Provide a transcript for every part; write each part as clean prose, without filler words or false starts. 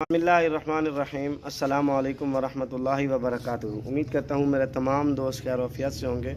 बिस्मिल्लाहिर्रहमानिर्रहीम अस्सलामु अलैकुम वरहमतुल्लाहि वबरकातुहू। उम्मीद करता हूँ मेरे तमाम दोस्त खैर वफ़ियत से होंगे,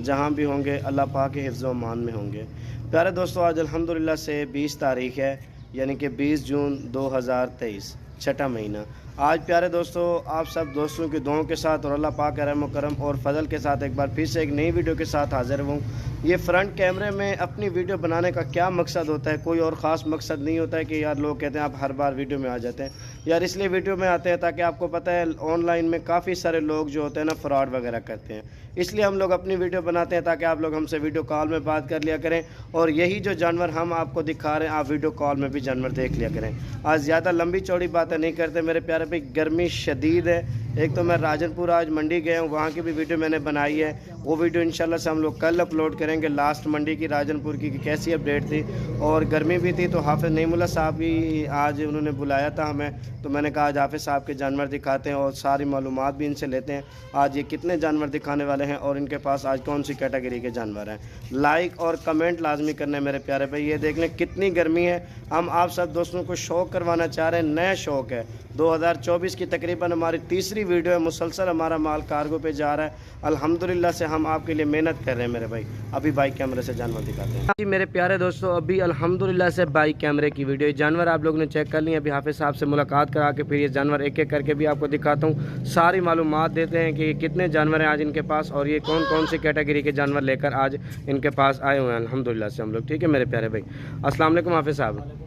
जहाँ भी होंगे अल्लाह पाक के हिफ्ज़ व अमान में होंगे। प्यारे दोस्तों, आज अल्हम्दुलिल्लाह से 20 तारीख़ है, यानी कि 20 जून 2023, छठा महीना। आज प्यारे दोस्तों, आप सब दोस्तों की दुआओं के साथ और अल्लाह पाक के रहम व करम और फजल के साथ एक बार फिर से एक नई वीडियो के साथ हाज़िर हूँ। ये फ्रंट कैमरे में अपनी वीडियो बनाने का क्या मकसद होता है? कोई और ख़ास मकसद नहीं होता है कि यार लोग कहते हैं आप हर बार वीडियो में आ जाते हैं। यार इसलिए वीडियो में आते हैं ताकि आपको पता है ऑनलाइन में काफ़ी सारे लोग जो होते हैं ना फ्रॉड वगैरह करते हैं, इसलिए हम लोग अपनी वीडियो बनाते हैं ताकि आप लोग हमसे वीडियो कॉल में बात कर लिया करें और यही जो जानवर हम आपको दिखा रहे हैं आप वीडियो कॉल में भी जानवर देख लिया करें। आज ज़्यादा लंबी चौड़ी बातें नहीं करते मेरे प्यारे भाई, गर्मी शदीद है। एक तो मैं राजनपुर आज मंडी गया हूँ, वहाँ की भी वीडियो मैंने बनाई है। वो वीडियो इंशाल्लाह से हम लोग कल अपलोड करेंगे। लास्ट मंडी की राजनपुर की कैसी अपडेट थी और गर्मी भी थी, तो हाफिज़ नईमुल्लाह साहब भी आज उन्होंने बुलाया था हमें, तो मैंने कहा आज हाफिज़ साहब के जानवर दिखाते हैं और सारी मालूमात भी इनसे लेते हैं। आज ये कितने जानवर दिखाने वाले हैं और इनके पास आज कौन सी कैटेगरी के जानवर हैं। लाइक और कमेंट लाजमी करने मेरे प्यारे भाई। ये देख लें कितनी गर्मी है। हम आप सब दोस्तों को शौक़ करवाना चाह रहे हैं, नया शौक़ है। 2024 की तकरीबन हमारी तीसरी वीडियो है, मुसलसल हमारा माल कार्गो पे जा रहा है। अल्हम्दुलिल्लाह से हम आपके लिए मेहनत कर रहे हैं मेरे भाई। अभी बाइक कैमरे से जानवर दिखाते हैं जी मेरे प्यारे दोस्तों। अभी अल्हम्दुलिल्लाह से बाइक कैमरे की वीडियो, जानवर आप लोगों ने चेक कर लिए। अभी हाफिज़ साहब से मुलाकात करा के फिर ये जानवर एक एक करके भी आपको दिखाता हूँ। सारी मालूमात देते हैं कि कितने जानवर हैं आज इनके पास और ये कौन कौन सी कैटेगरी के जानवर लेकर आज इनके पास आए हुए हैं अल्हम्दुलिल्लाह से हम लोग। ठीक है मेरे प्यारे भाई। अस्सलाम वालेकुम हाफिज़ साहब,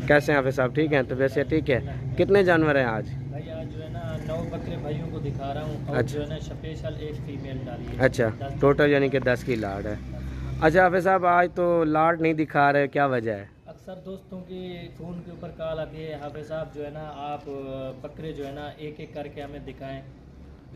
कैसे हैं हाफिज़ साहब? ठीक हैं? तो वैसे ठीक है। कितने जानवर हैं आज? भाई आज जो है ना 9 बकरे भाइयों को दिखा रहा हूँ और अच्छा। जो है ना स्पेशल एक फीमेल डाली है। अच्छा, टोटल यानी कि 10 की लाड है। अच्छा हाफिज़ साहब, आज तो लाड नहीं दिखा रहे, क्या वजह है? अक्सर दोस्तों की फ़ोन के ऊपर कॉल आती है, हाफिज़ साहब जो है ना आप बकरे जो है ना एक एक करके हमें दिखाएं,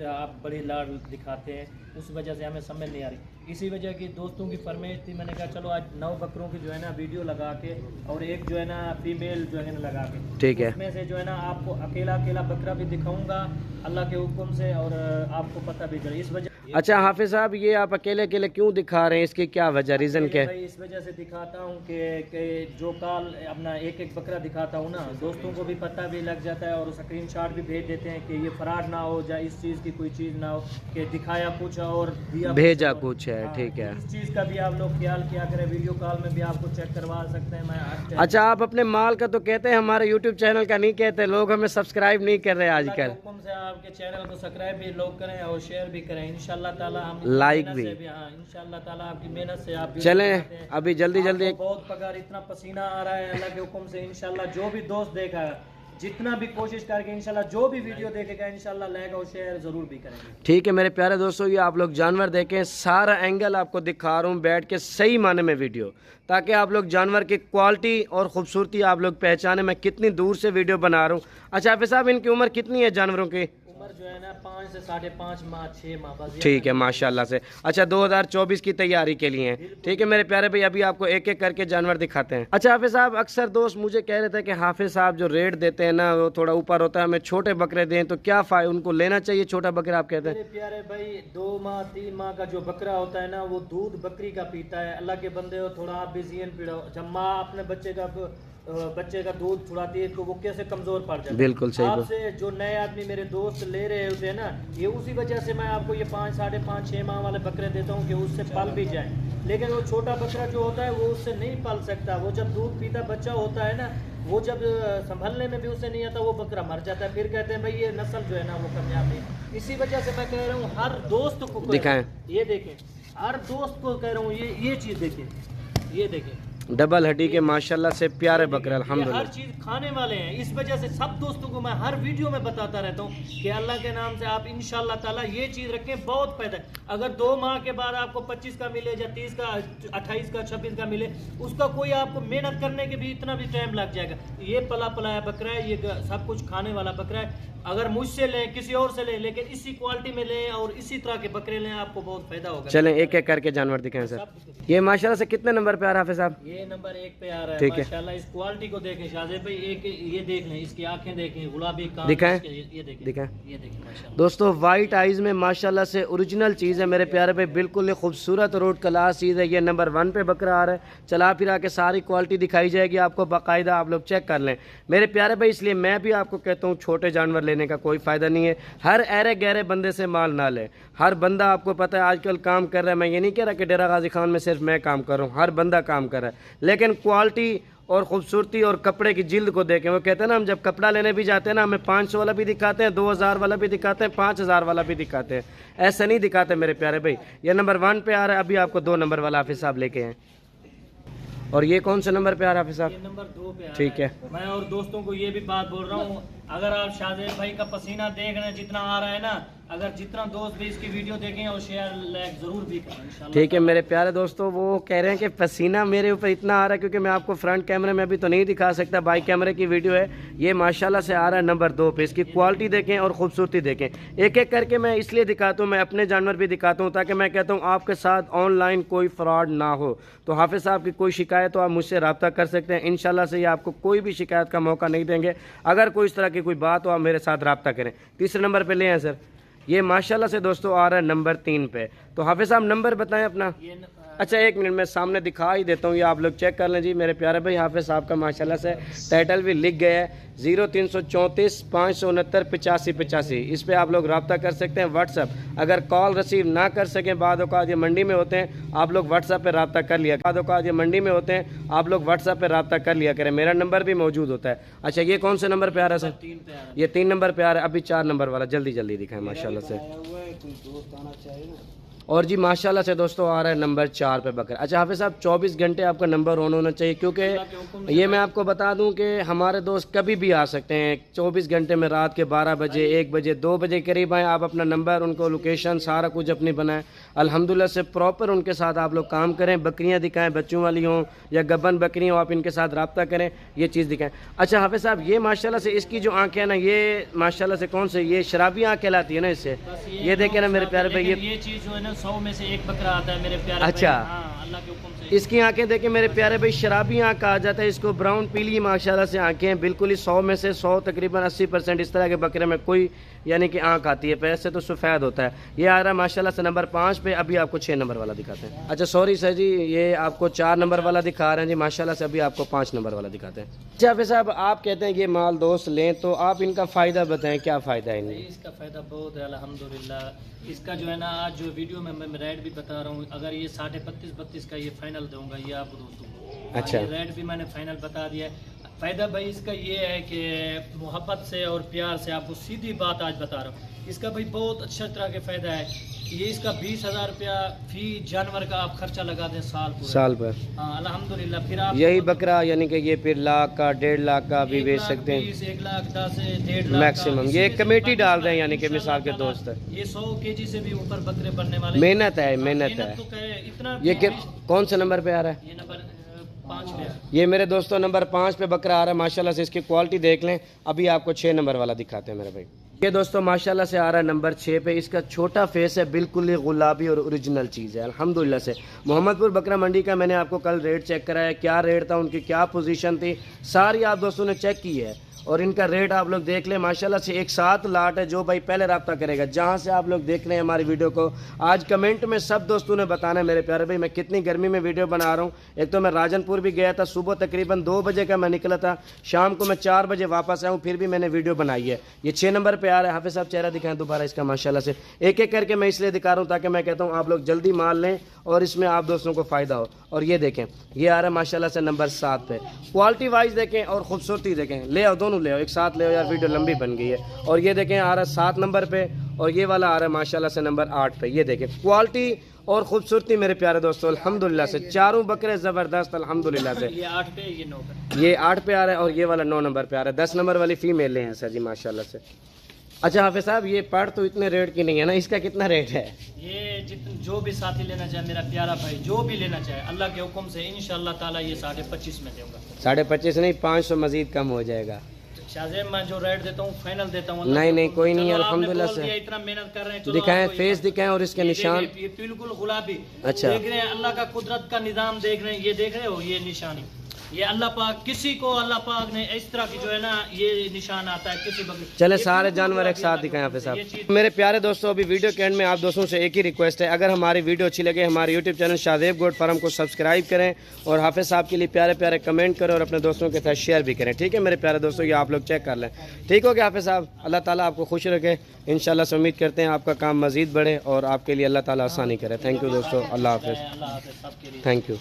आप बड़ी लाड दिखाते हैं, उस वजह से हमें समझ नहीं आ रही। इसी वजह की दोस्तों की फरमाइश थी, मैंने कहा चलो आज 9 बकरों की जो है ना वीडियो लगा के और एक जो है ना फीमेल जो है ना लगा के, ठीक है। उसमें से जो है ना आपको अकेला अकेला बकरा भी दिखाऊंगा अल्लाह के हुक्म से और आपको पता भी चले इस वजह। अच्छा हाफिज़ साहब, ये आप अकेले अकेले क्यों दिखा रहे हैं, इसकी क्या वजह, रीज़न क्या है? भाई इस वजह से दिखाता हूँ कि जो कॉल अपना एक एक बकरा दिखाता हूँ ना, दोस्तों को भी पता भी लग जाता है और स्क्रीनशॉट भी भेज देते हैं कि ये फ्रॉड ना हो जाए, इस चीज़ की कोई चीज़ ना हो कि दिखाया कुछ और दिया भेजा कुछ है। हाँ, ठीक है। इस चीज़ का भी आप लोग ख्याल किया करें। वीडियो कॉल में भी आपको चेक करवा सकते हैं मैं। अच्छा, आप अपने माल का तो कहते हैं, हमारे यूट्यूब चैनल का नहीं कहते। लोग हमें सब्सक्राइब नहीं कर रहे आजकल। हुक्म से आपके चैनल को सब्सक्राइब भी लोग करें और शेयर भी करें इंशाल्लाह ताला। हम लाइक भी। हाँ इंशाल्लाह ताला आपकी मेहनत से आप चलें अभी जल्दी जल्दी। बहुत पगार, इतना पसीना आ रहा है अल्लाह के हुक्म से। इंशाल्लाह जो भी दोस्त देखा जितना भी कोशिश करके इंशाल्लाह जो भी वीडियो देखेगा इंशाल्लाह लाइक और शेयर जरूर भी करेंगे। ठीक है मेरे प्यारे दोस्तों, ये आप लोग जानवर देखें, सारा एंगल आपको दिखा रहा हूँ बैठ के सही माने में वीडियो, ताकि आप लोग जानवर की क्वालिटी और खूबसूरती आप लोग पहचाने। मैं कितनी दूर से वीडियो बना रहा हूँ। अच्छा हाफिज़ साहब, इनकी उम्र कितनी है जानवरों की? उम्र जो है ना 5 से 5.5 माह 6 माह बस। ठीक है माशाल्लाह से। अच्छा 2024 की तैयारी के लिए हैं। ठीक है मेरे प्यारे भाई, अभी आपको एक एक करके जानवर दिखाते हैं। अच्छा हाफिज़ साहब, अक्सर दोस्त मुझे कह रहे थे कि हाफिज़ साहब जो रेट देते हैं ना वो थोड़ा ऊपर होता है, हमें छोटे बकरे दें, तो क्या फ़ायदा, उनको लेना चाहिए छोटा बकरा आप कहते हैं? मेरे प्यारे भाई 2 माह 3 माह का जो बकरा होता है ना वो दूध बकरी का पीता है। अल्लाह के बंदे हो, थोड़ा आप भी ज़हन पीड़ो, जब माँ अपने बच्चे का दूध छुड़ाती है तो वो कैसे कमजोर पड़ जाता है। बिल्कुल सही। आपसे जो नए आदमी मेरे दोस्त ले रहे होते हैं ना, ये उसी वजह से मैं आपको ये 5 5.5 6 माह वाले बकरे देता हूँ कि उससे पल भी जाए। लेकिन वो छोटा बकरा जो होता है वो उससे नहीं पल सकता। वो जब दूध पीता बच्चा होता है ना, वो जब संभलने में भी उससे नहीं आता वो बकरा मर जाता है। फिर कहते हैं भाई ये नस्ल जो है ना वो कामयाब नहीं। इसी वजह से मैं कह रहा हूँ हर दोस्त को दिखाएं, ये देखें, हर दोस्त को कह रहा हूँ ये चीज़ देखें, ये देखें, डबल हड्डी के माशाल्लाह से प्यारे बकरे अल्हम्दुलिल्लाह। हर चीज खाने वाले हैं। इस वजह से सब दोस्तों को मैं हर वीडियो में बताता रहता हूँ कि अल्लाह के नाम से आप इंशाल्लाह ताला ये चीज रखें, बहुत फायदा है। अगर 2 माह के बाद आपको 25 का मिले या 30 का 28 का 26 का मिले, उसका कोई आपको मेहनत करने के भी इतना भी टाइम लग जाएगा। ये पला पलाया बकरा है, ये सब कुछ खाने वाला बकरा है। अगर मुझसे लें किसी और से लें, लेकिन इसी क्वालिटी में लें और इसी तरह के बकरे लें, आपको बहुत फायदा होगा। चलें एक एक करके जानवर दिखाएं सर। ये माशाल्लाह से कितने नंबर पे आ रहा है हाफिज़ साहब? ये ये नंबर 1 पे आ रहा है। ठीक है। माशाल्लाह इस क्वालिटी को देखें शाहजेब भाई, एक ये देख लें, इसकी आंखें देखें, गुलाबी कान, दिखाएं? ये देखें, दिखाएं? ये देखें माशाल्लाह। दोस्तों वाइट आइज़ में माशाल्लाह से ओरिजिनल चीज़ है मेरे प्यारे भाई, बिल्कुल ही खूबसूरत रोड क्लास चीज़ है। ये नंबर 1 पे बकरा आ रहा है। चला फिरा के सारी क्वालिटी दिखाई जाएगी आपको बाकायदा, आप लोग चेक कर लें मेरे प्यारे भाई। इसलिए मैं भी आपको कहता हूँ छोटे जानवर लेने का कोई फ़ायदा नहीं है। हर ऐरे गहरे बंदे से माल ना ले। हर बंदा आपको पता है आजकल काम कर रहा है। मैं ये नहीं कह रहा कि डेरा गाजी खान में सिर्फ मैं काम कर रहा हूँ, हर बंदा काम कर रहा है, लेकिन क्वालिटी और खूबसूरती और कपड़े की जिल्द को देखें। वो कहते हैं ना, हम जब कपड़ा लेने भी जाते हैं ना, हमें 500 वाला भी दिखाते हैं, 2000 वाला भी दिखाते हैं, 5000 वाला भी दिखाते हैं, ऐसा नहीं दिखाते मेरे प्यारे भाई। ये नंबर 1 पे आ रहा है, अभी आपको 2 नंबर वाला हाफिज साहब लेके हैं। और ये कौन से नंबर पे आ रहा है हाफिज साहब? ये नंबर 2 पे आ ठीक रहा है। मैं और दोस्तों को ये भी बात बोल रहा हूँ, अगर आप शाहजेब भाई का पसीना देख रहे हैं जितना आ रहा है ना, अगर जितना दोस्त भी इसकी वीडियो देखें और शेयर लाइक जरूर भी करें इंशाल्लाह। ठीक है मेरे प्यारे दोस्तों, वो कह रहे हैं कि पसीना मेरे ऊपर इतना आ रहा है क्योंकि मैं आपको फ्रंट कैमरे में अभी तो नहीं दिखा सकता, बाइक कैमरे की वीडियो है। ये माशाल्लाह से आ रहा है नंबर 2 पे। इसकी क्वालिटी देखें और खूबसूरती देखें। एक एक करके मैं इसलिए दिखाता हूँ, मैं अपने जानवर भी दिखाता हूँ ताकि मैं कहता हूँ आपके साथ ऑनलाइन कोई फ्रॉड ना हो। तो हाफिज साहब की कोई शिकायत हो आप मुझसे रब्ता कर सकते हैं। इंशाल्लाह से ये आपको कोई भी शिकायत का मौका नहीं देंगे। अगर कोई इस तरह की कोई बात हो आप मेरे साथ रब्ता करें। तीसरे नंबर पे ले आए सर। ये माशाल्लाह से दोस्तों आ रहा है नंबर 3 पे। तो हाफिज साहब नंबर बताएं अपना। अच्छा 1 मिनट मैं सामने दिखा ही देता हूँ, ये आप लोग चेक कर लें जी मेरे प्यारे भाई। हाफिज साहब का माशाल्लाह से टाइटल भी लिख गया है 0334 569 85 85। इस पे आप लोग रब्ता कर सकते हैं व्हाट्सअप। अगर कॉल रिसीव ना कर सकें, बाद औक़ात ये मंडी में होते हैं, आप लोग व्हाट्सअप पे रब्ता कर लिया। बाद औक़ात ये मंडी में होते हैं, आप लोग व्हाट्सअप पे रब्ता कर लिया करें, मेरा नंबर भी मौजूद होता है। अच्छा ये कौन से नंबर पे आ रहा है सर? 3 पे आ रहा है। ये 3 नंबर पे आ रहा है। अभी 4 नंबर वाला जल्दी जल्दी दिखाएं माशाल्लाह से। और जी माशाल्लाह से दोस्तों आ रहा है नंबर 4 पे बकरा। अच्छा हाफिज साहब 24 घंटे आपका नंबर ऑन होना चाहिए, क्योंकि ये मैं आपको बता दूं कि हमारे दोस्त कभी भी आ सकते हैं 24 घंटे में। रात के 12 बजे, 1 बजे, 2 बजे करीब आए, आप अपना नंबर, उनको लोकेशन सारा कुछ अपनी बनाएं। अल्हम्दुलिल्लाह से प्रॉपर उनके साथ आप लोग काम करें। बकरियाँ दिखाएं, बच्चों वाली हों या गब्बन बकरी हों, आप इनके साथ रब्ता करें, ये चीज़ दिखाएं। अच्छा हाफिज साहब ये माशाल्लाह से इसकी जो आँखें हैं ना, ये माशाल्लाह से कौन से, ये शराबी आँख कहलाती है ना इससे। ये देखें ना मेरे प्यारे भाई, ये चीज जो है ना 100 में से 1 बकरा आता है मेरे प्यारे अच्छा। भाई। हाँ, अल्लाह के हुक्म से। इसकी आंखें देखें मेरे प्यारे भाई, शराबी आंख कहा जाता है इसको। ब्राउन पीली माशाल्लाह से आंखें हैं, बिल्कुल ही 100 में से 100 तकरीबन 80% इस तरह के बकरे में कोई यानी कि आंख आती है, पैसे तो सफ़ेद होता है। ये आ रहा है माशाल्लाह से नंबर 5 पे। अभी आपको 6 नंबर वाला दिखाते हैं। अच्छा सॉरी सर जी, ये आपको 4 नंबर वाला दिखा रहे हैं जी माशाल्लाह से। अभी आपको 5 नंबर वाला दिखाते हैं। अच्छा हाफिज साहब आप कहते हैं ये माल दोस्त लें, तो आप इनका फ़ायदा बताएं, क्या फ़ायदा है इनमें? इसका फ़ायदा बहुत है अल्हम्दुलिल्लाह। इसका जो है ना आज जो वीडियो में मैं रेट भी बता रहा हूँ, अगर ये 32.5 का ये फाइनल दूंगा ये आपको दोस्तों को। अच्छा। ये रेट भी मैंने फाइनल बता दिया है। फ़ायदा भाई इसका ये है कि मोहब्बत से और प्यार से आपको सीधी बात आज बता रहा हूँ। इसका भाई बहुत अच्छा तरह के फ़ायदा है। ये इसका 20,000 रुपया फी जानवर का आप खर्चा लगा दें साल पर। हाँ अल्हम्दुलिल्लाह। फिर आप यही बकरा यानी कि ये फिर लाख का 1.5 लाख का भी बेच सकते हैं, 1,10,000 से 1.5 लाख मैक्सिमम। ये कमेटी डाल रहे हैं यानी कि मिसाल के दोस्त। ये 100 kg से भी ऊपर बकरे बनने वाले। मेहनत है, मेहनत है। तो इतना ये कौन से नंबर पे आ रहा है? ये नंबर 5 पे। ये मेरे दोस्तों नंबर 5 पे बकरा आ रहा है माशाल्लाह से। इसकी क्वालिटी देख लें। अभी आपको 6 नंबर वाला दिखाते हैं मेरे भाई। ये दोस्तों माशाल्लाह से आ रहा है नंबर 6 पे। इसका छोटा फेस है, बिल्कुल ही गुलाबी और ओरिजिनल चीज़ है अल्हम्दुलिल्लाह से। मोहम्मदपुर बकरा मंडी का मैंने आपको कल रेट चेक कराया, क्या रेट था, उनकी क्या पोजीशन थी, सारी आप दोस्तों ने चेक की है। और इनका रेट आप लोग देख लें माशाल्लाह से। एक साथ लाट है। जो भाई पहले रब्ता करेगा, जहाँ से आप लोग देख रहे हैं हमारी वीडियो को, आज कमेंट में सब दोस्तों ने बताना है मेरे प्यारे भाई मैं कितनी गर्मी में वीडियो बना रहा हूँ। एक तो मैं राजनपुर भी गया था, सुबह तकरीबन 2 बजे का मैं निकला था, शाम को मैं 4 बजे वापस आया हूँ, फिर भी मैंने वीडियो बनाई है। ये 6 नंबर पर आ रहा है। हाफिज साहब चेहरा दिखाएं दोबारा इसका माशाल्लाह से। एक एक करके मैं इसलिए दिखा रहा हूँ ताकि मैं कहता हूँ आप लोग जल्दी माल लें और इसमें आप दोस्तों को फ़ायदा हो। और ये देखें ये आ रहा है माशाल्लाह से नंबर 7 पे। क्वालिटी वाइज देखें और खूबसूरती देखें, ले आओ दोनों ले आओ, एक साथ ले आओ यार, वीडियो लंबी बन गई है। और ये देखें आ रहा है 7 नंबर पे, और ये वाला आ रहा है माशाल्लाह से नंबर 8 पे। ये देखें क्वालिटी और खूबसूरती मेरे प्यारे दोस्तों अल्हम्दुलिल्लाह से। चारों बकरे ज़बरदस्त अल्हम्दुलिल्लाह से। ये 8 पे, ये 9 पे। ये 8 पे आ रहा है और ये वाला 9 नंबर पे आ रहा है। 10 नंबर वाली फीमेल ले हैं सर जी माशाल्लाह से। अच्छा हाफिज साहब ये पढ़ तो इतने रेट की नहीं है ना, इसका कितना रेट है? ये जो भी साथी लेना चाहे मेरा प्यारा भाई, जो भी लेना चाहे अल्लाह के हुक्म से इंशाअल्लाह ताला ये 25.5 में दूंगा। 25.5 नहीं 500 मजीद कम हो जाएगा। शाहजेब मैं जो रेट देता हूँ फाइनल देता हूँ। नहीं नहीं कोई नहीं, चलो, आपने अल्हम्दुलिल्लाह बोल से। दिया, इतना मेहनत कर रहे हैं, चलो दिखाएं आपको फेस ये- दिखाएं और इसके ये निशान। देखें, ये बिल्कुल गुलाबी। अच्छा। देख रहे हैं अल्लाह का कुदरत का निजाम देख रहे हैं, ये देख रहे हो ये निशानी, ये अल्लाह पाक किसी को अल्लाह पाक ने इस तरह की जो है ना ये निशान आता है किसी बकरी। चले ये सारे बिल्कुल जानवर एक गुलाबी साथ अल्लाह दिखाएं का हाफिज कुदरत, ये साहब। चीज़- मेरे प्यारे दोस्तों, अभी वीडियो के एंड में आप दोस्तों से एक ही रिक्वेस्ट है, अगर हमारी वीडियो अच्छी लगे हमारे YouTube channel Shahzeb goat farm को सब्सक्राइब करें और हाफिज साहब के लिए प्यारे प्यारे कमेंट करें और अपने दोस्तों के साथ शेयर भी करें। ठीक है मेरे प्यारे दोस्तों, ये आप लोग चेक कर लें। ठीक हो गया हाफिज साहब, अल्लाह ताला आपको खुश रखे। इंशाल्लाह से उम्मीद करते हैं आपका काम मजीद बढ़े और आपके लिए अल्लाह ताला आसानी करे। थैंक यू दोस्तों, अल्लाह हाफिज, अल्लाह हाफ़िज़ सबके लिए। Thank you.